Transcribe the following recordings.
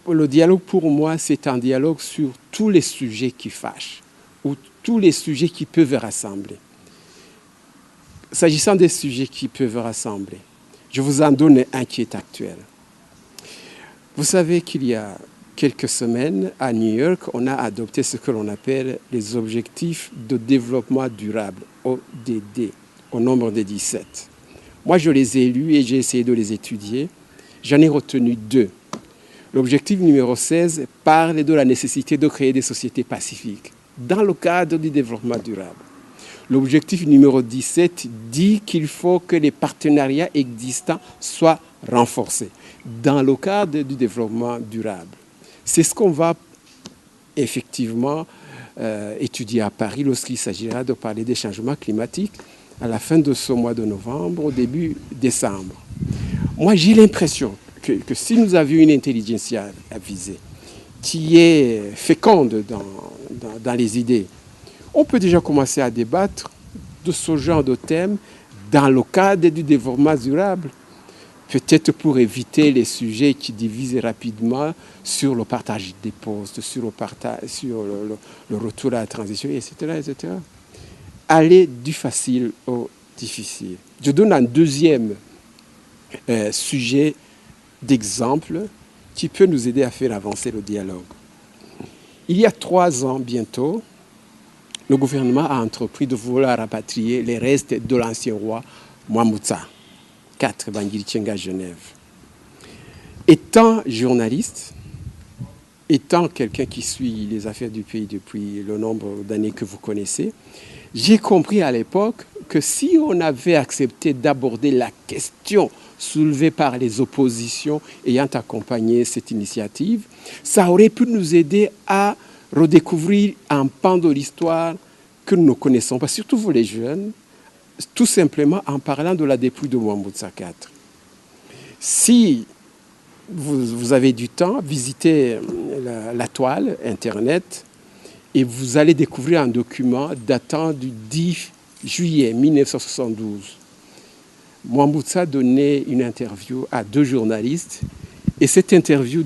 Le dialogue, pour moi, c'est un dialogue sur tous les sujets qui fâchent ou tous les sujets qui peuvent rassembler. S'agissant des sujets qui peuvent rassembler, je vous en donne un qui est actuel. Vous savez qu'il y a quelques semaines, à New York, on a adopté ce que l'on appelle les objectifs de développement durable, ODD, au nombre de 17. Moi, je les ai lus et j'ai essayé de les étudier. J'en ai retenu 2. L'objectif numéro 16 parle de la nécessité de créer des sociétés pacifiques dans le cadre du développement durable. L'objectif numéro 17 dit qu'il faut que les partenariats existants soient renforcés dans le cadre du développement durable. C'est ce qu'on va effectivement étudier à Paris lorsqu'il s'agira de parler des changements climatiques à la fin de ce mois de novembre, au début décembre. Moi, j'ai l'impression que si nous avions une intelligence avisée qui est féconde dans les idées, on peut déjà commencer à débattre de ce genre de thème dans le cadre du développement durable, peut-être pour éviter les sujets qui divisent rapidement sur le partage des postes, sur le retour à la transition, etc., etc. Aller du facile au difficile. Je donne un deuxième sujet d'exemple qui peut nous aider à faire avancer le dialogue. Il y a 3 ans bientôt, le gouvernement a entrepris de vouloir rapatrier les restes de l'ancien roi Mwambutsa IV, Bangui-Tchenga, Genève. Étant journaliste, étant quelqu'un qui suit les affaires du pays depuis le nombre d'années que vous connaissez, j'ai compris à l'époque que si on avait accepté d'aborder la question soulevée par les oppositions ayant accompagné cette initiative, ça aurait pu nous aider à redécouvrir un pan de l'histoire que nous ne connaissons pas, surtout vous les jeunes, tout simplement en parlant de la dépouille de Mwambutsa IV. Si vous avez du temps, visitez la toile, Internet, et vous allez découvrir un document datant du 10 juillet 1972. Mwambutsa donnait une interview à 2 journalistes, et cette interview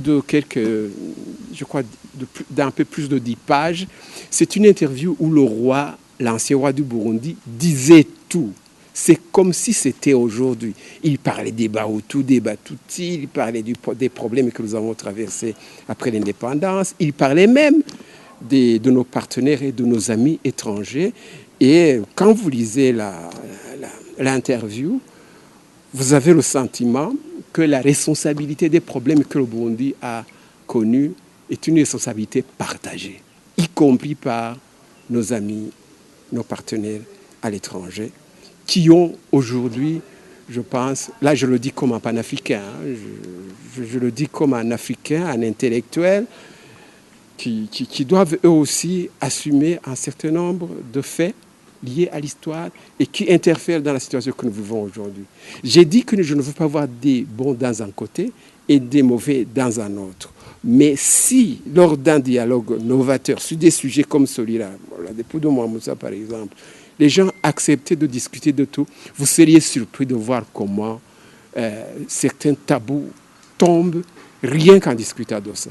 d'un peu plus de 10 pages, c'est une interview où le roi, l'ancien roi du Burundi, disait tout. C'est comme si c'était aujourd'hui. Il parlait des Bahutus, des Batutis, il parlait des problèmes que nous avons traversés après l'indépendance, il parlait même de nos partenaires et de nos amis étrangers. Et quand vous lisez l'interview, vous avez le sentiment que la responsabilité des problèmes que le Burundi a connus est une responsabilité partagée, y compris par nos amis, nos partenaires à l'étranger, qui ont aujourd'hui, je pense, là je le dis comme un panafricain, je le dis comme un Africain, un intellectuel, qui doivent eux aussi assumer un certain nombre de faits liés à l'histoire et qui interfèrent dans la situation que nous vivons aujourd'hui. J'ai dit que je ne veux pas voir des bons dans un côté et des mauvais dans un autre. Mais si, lors d'un dialogue novateur sur des sujets comme celui-là, la dépouille de Mwambutsa par exemple, les gens acceptaient de discuter de tout, vous seriez surpris de voir comment certains tabous tombent rien qu'en discutant de ça.